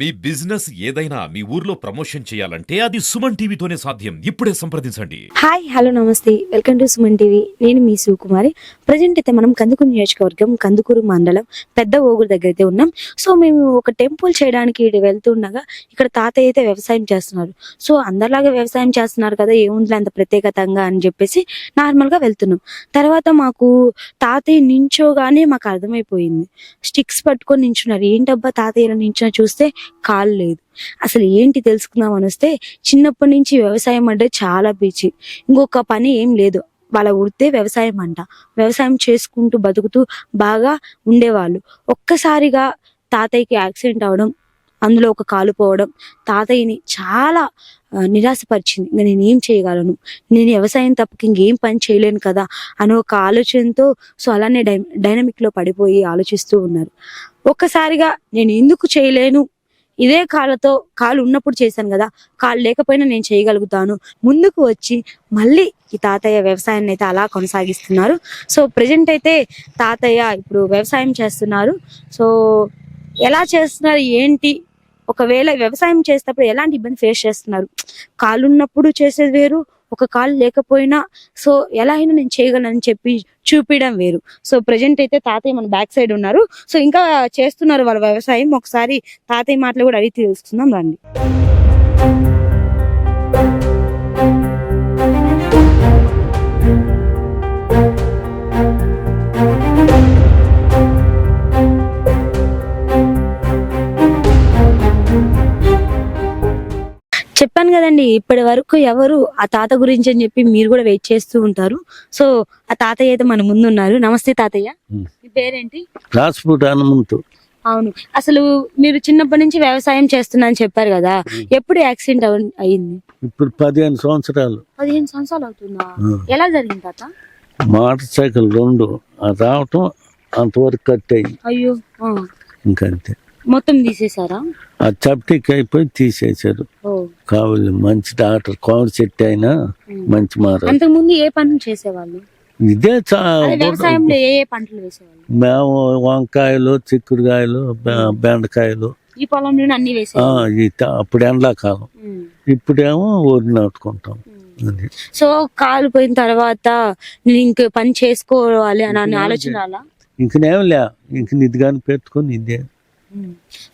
మీ business ఏదైనా మీ ఊర్లో promotion చేయాలంటే అది సుమన్ టీవీతోనే సాధ్యం. ఇప్పుడే సంప్రదించండి. హాయ్ హలో నమస్తే, వెల్కమ్ టు సుమన్ టీవీ. నేను మీ శివకుమారి. ప్రజెంట్ అయితే మనం కందుకూరు నియోజకవర్గం కందుకూరు మండలం పెద్ద ఓగురు దగ్గర అయితే ఉన్నాం. సో మేము ఒక టెంపుల్ చేయడానికి వెళ్తుండగా ఇక్కడ తాతయ్య అయితే వ్యవసాయం చేస్తున్నారు. సో అందరిలాగా వ్యవసాయం చేస్తున్నారు కదా, ఏముంది అంత ప్రత్యేకతంగా అని చెప్పేసి నార్మల్గా వెళ్తున్నాం. తర్వాత మాకు తాతయ్య నించోగానే మాకు అర్థమైపోయింది. స్టిక్స్ పట్టుకొని నించున్నారు. ఏంటబ్బా తాతయ్య ఇలా నించున్నా చూస్తే కాలు లేదు. అసలు ఏంటి తెలుసుకుందాం అని వస్తే చిన్నప్పటి నుంచి వ్యవసాయం అంటే చాలా పిచ్చి. ఇంకొక పని ఏం లేదు, వాళ్ళ వృత్తే వ్యవసాయం అంట. వ్యవసాయం చేసుకుంటూ బతుకుతూ బాగా ఉండేవాళ్ళు. ఒక్కసారిగా తాతయ్యకి యాక్సిడెంట్ అవడం, అందులో ఒక కాలు పోవడం తాతయ్యని చాలా నిరాశపరిచింది. ఇంకా నేనేం చేయగలను, నేను వ్యవసాయం తప్పక ఇంకేం పని చేయలేను కదా అని ఒక ఆలోచనతో సో అలానే డైనమిక్ లో పడిపోయి ఆలోచిస్తూ ఉన్నారు. ఒక్కసారిగా నేను ఎందుకు చేయలేను, ఇదే కాలు ఉన్నప్పుడు చేశాను కదా, కాలు లేకపోయినా నేను చేయగలుగుతాను ముందుకు వచ్చి మళ్ళీ ఈ తాతయ్య వ్యవసాయాన్ని అయితే అలా కొనసాగిస్తున్నారు. సో ప్రజెంట్ అయితే తాతయ్య ఇప్పుడు వ్యవసాయం చేస్తున్నారు. సో ఎలా చేస్తున్నారు ఏంటి, ఒకవేళ వ్యవసాయం చేసేటప్పుడు ఎలాంటి ఇబ్బంది ఫేస్ చేస్తున్నారు, కాలు ఉన్నప్పుడు చేసేది వేరు, ఒక కాలు లేకపోయినా సో ఎలా అయినా నేను చేయగలను చెప్పి చూపించడం వేరు. సో ప్రజెంట్ అయితే తాతయ్య మన బ్యాక్ సైడ్ ఉన్నారు. సో ఇంకా చేస్తున్నారు వాళ్ళ వ్యవసాయం. ఒకసారి తాతయ్య మాటలు కూడా అడిగి తెలుసుకుందాం రండి. చెప్పాను కదండి, ఇప్పటి వరకు ఎవరు ఆ తాత గురించి అని చెప్పి మీరు కూడా వెయిట్ చేస్తూ ఉంటారు. సో ఆ తాతయ్య అయితే మన ముందు ఉన్నారు. నమస్తే తాతయ్య, మీ పేరేంటి? రాజ్పూట్ హనుమంతు. అవును, అసలు మీరు చిన్నప్పటి నుంచి వ్యవసాయం చేస్తున్నా అని చెప్పారు కదా, ఎప్పుడు యాక్సిడెంట్ అయింది? ఇప్పుడు 15 సంవత్సరాలు. 15 సంవత్సరాలు అవుతుందా? ఎలా జరిగింది తాత? మోటార్ సైకిల్ 2 రావటం అంతవరకు కట్టాయి. అయ్యో, ఇంకంతే. మొత్తం తీసేసారా? ఆ చప్టికి అయిపోయి తీసేశారు. కావాలి మంచి డాక్టర్ కోమటి చెట్టు అయినా మంచి మార. అంతకు ముందు ఏ పనులు చేసేవాళ్ళు? ఇదే వ్యవసాయంలో ఏ ఏ పంటలు వేసేవాళ్ళు? మేము వంకాయలు, చిక్కుడుకాయలు, బెండకాయలు ఈ పొలంలో అన్ని వేసేవాళ్ళు. అప్పుడు ఎండాకాలం, ఇప్పుడేమో ఊరి నాటుకుంటాం. సో కాలు పోయిన తర్వాత నేను ఇంక పని చేసుకోవాలి అని ఆలోచన రాలా? ఇంకనేం లే, ఇంక నిధి కానీ పెట్టుకుని ఇదే.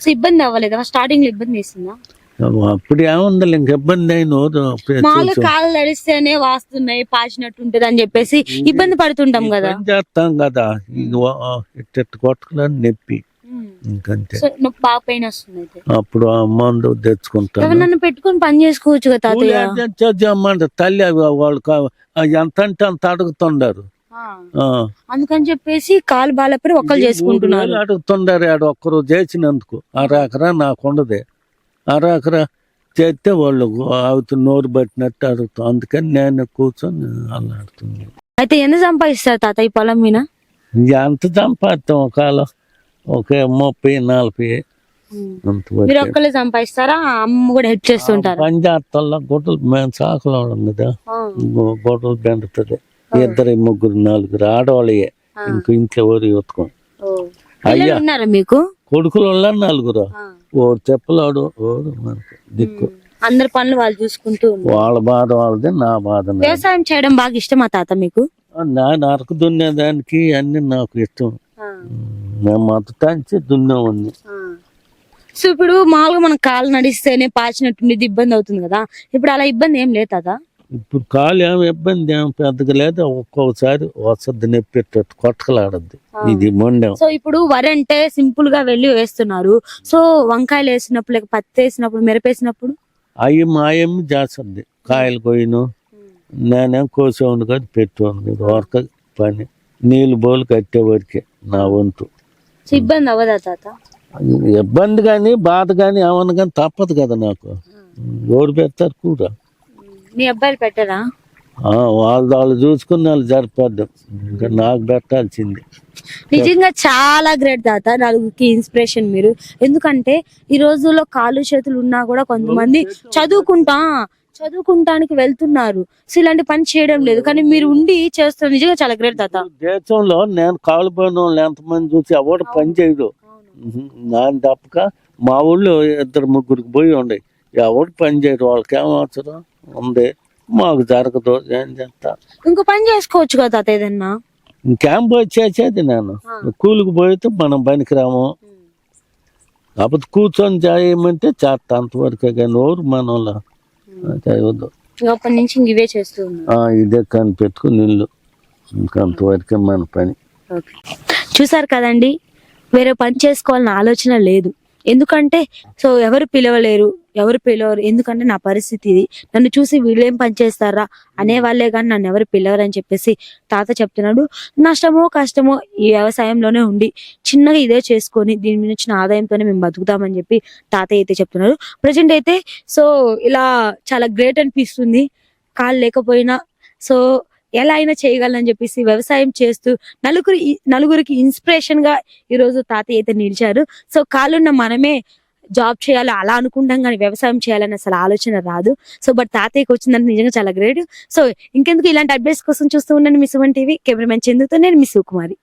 సో ఇబ్బంది అవ్వలేదా? స్టార్టింగ్ లో ఇబ్బంది వేసిందా? అప్పుడు ఏముంది ఇంక ఇబ్బంది అయిన మామూలు కాళ్ళు నడిస్తేనే వాస్తున్నాయి, పాచినట్టు ఉంటది అని చెప్పేసి ఇబ్బంది పడుతుంటాం కదా. చేస్తాం కదా, కొట్టుకుని నొప్పి ఇంకంతే. నొప్పి బాగా పెయిన్ వస్తుంది. అప్పుడు ఆ మందు తెచ్చుకుంటాను. నన్ను పెట్టుకుని పని చేసుకోవచ్చు కదా తాతయ్య. తల్లి వాళ్ళు ఎంత అంటే అంత అడుగుతుండారు. అందుకని చెప్పేసి కాలు బాలపడి ఒక్కరు చేసుకుంటున్నారు. అడుగుతుండారు ఆడ ఒక్కరు చేసినందుకు. అరాకరా నాకు ఉండదు, అరాకరా చేస్తే వాళ్ళు అవుతు నోరు పట్టినట్టు అడుగుతాం. అందుకని నేను కూర్చొని అల్లాడుతుంది. అయితే ఎంత సంపాదిస్తారు తాత ఈ పొలం మీద? ఎంత సంపాదిస్తాం కాలం ఒక 30-40. మీరు ఒక్కరే సంపాదిస్తారా? అమ్మ కూడా హెల్ప్ చేస్తుంటారు? పని చేస్తా, గొడ్డలు మేము చాకలు కదా, గొడ్డలు బెండుతుంది. 2, 3, 4 ఆడవాళ్ళే, ఇంక ఇంట్లో ఊరి ఉతుకం. అయ్యా మీకు కొడుకులు 4. ఓడు చెప్పలాడు, ఓడు మనకు దిక్కు. అందరి పనులు వాళ్ళు చూసుకుంటూ వాళ్ళ బాధ వాళ్ళది, నా బాధ. వ్యవసాయం చేయడం బాగా ఇష్టమా తాత మీకు? నా నరకు దున్నేదానికి అన్ని నాకు ఇష్టం. మేము మొత్తానికి దున్నేవాడిని. సో ఇప్పుడు మామూలుగా మనం కాలు నడిస్తేనే పాచినట్టుండి ఇబ్బంది అవుతుంది కదా, ఇప్పుడు అలా ఇబ్బంది ఏం లేదు కదా? ఇప్పుడు కాలు ఏమి ఇబ్బంది ఏమి పెద్దగా లేదు. ఒక్కొక్కసారి వసద్ది నొప్పెట్టట్టు కొట్టకలాడద్ది. ఇది మొండెం. సో ఇప్పుడు వరి అంటే సింపుల్ గా వెళ్ళి వేస్తున్నారు. సో వంకాయలు వేసినప్పుడు, లేక పత్తి వేసినప్పుడు, మిరపేసినప్పుడు అవి మాయమ్మ చేస్తుంది. కాయలు కొయ్యను నేనేం కోసేవాడు కాదు, పెట్టేవాడు కాదు. వరక పని నీళ్ళు బోలు కట్టేవారికి నా వంతు. సో ఇబ్బంది అవ్వదా తాత? ఇబ్బంది కానీ బాధ కానీ ఏమన్నా కానీ తప్పదు కదా నాకు. ఓడి పెడతారు కూర. మీ అబ్బాయిలు పెట్టరా? వాళ్ళు చూసుకుని వాళ్ళు సరిపోద్దు, ఇంకా నాకు పెట్టాల్సింది. నిజంగా చాలా గ్రేట్ తాత, నలుగురికి ఇన్స్పిరేషన్ మీరు. ఎందుకంటే ఈ రోజుల్లో కాళ్ళు చేతులు ఉన్నా కూడా కొంతమంది చదువుకుంటానికి వెళ్తున్నారు, సో ఇలాంటి పని చేయడం లేదు, కానీ మీరు ఉండి చేస్తారు. నిజంగా చాలా గ్రేట్ తాత. దేశంలో నేను కాలు పోయిన వాళ్ళు ఎంతమంది చూసి ఎవడు పని చేయడు. దాని తప్పక మా ఊళ్ళో 2-3 పోయి ఉండే, ఎవరు పని చేయరు, వాళ్ళకి ఏం అవసరం ఉంది, మాకు జరగదు, ఏం చేస్తా. ఇంకో పని చేసుకోవచ్చు కదా తాత ఏదన్నా. ఇంకేం పోయి చేసేది నేను, కూలికి పోయితే మనం పనికిరాము. కాకపోతే కూర్చొని చేయమంటే చేస్తా అంతవరకే, కానీ ఎవరు మనలో చేయవద్దు. అప్పటి నుంచి ఇంక ఇవే చేస్తూ ఉన్నా. ఇదే కనిపెట్టుకుని ఇల్లు, ఇంకంతవరకే మన పని. చూసారు కదండి, వేరే పని చేసుకోవాలన్న ఆలోచన లేదు. ఎందుకంటే సో ఎవరు పిలవలేరు, ఎందుకంటే నా పరిస్థితి ఇది, నన్ను చూసి వీళ్ళేం పని చేస్తారా అనే వాళ్ళే కానీ నన్ను ఎవరు పిలవరు అని చెప్పేసి తాత చెప్తున్నాడు. నష్టమో కష్టమో ఈ వ్యవసాయంలోనే ఉండి చిన్నగా ఇదే చేసుకొని దీని మీద వచ్చిన ఆదాయంతోనే మేము బతుకుతామని చెప్పి తాతయ్య అయితే చెప్తున్నారు. ప్రజెంట్ అయితే సో ఇలా చాలా గ్రేట్ అనిపిస్తుంది. కాళ్ళు లేకపోయినా సో ఎలా అయినా చేయగలనని చెప్పేసి వ్యవసాయం చేస్తూ నలుగురికి ఇన్స్పిరేషన్ గా ఈ రోజు తాతయ్య అయితే నిలిచారు. సో కాళ్ళున్న మనమే జాబ్ చేయాలి అలా అనుకుంటాం, కానీ వ్యవసాయం చేయాలని అసలు ఆలోచన రాదు. సో బట్ తాతయ్యకి వచ్చిందంటే నిజంగా చాలా గ్రేట్. సో ఇంకెందుకు ఇలాంటి అప్డేట్స్ కోసం చూస్తూ ఉండండి మీ సుమన్ టీవీ. కెమెరామెన్ చందుతో నేను మీ సుకుమారి.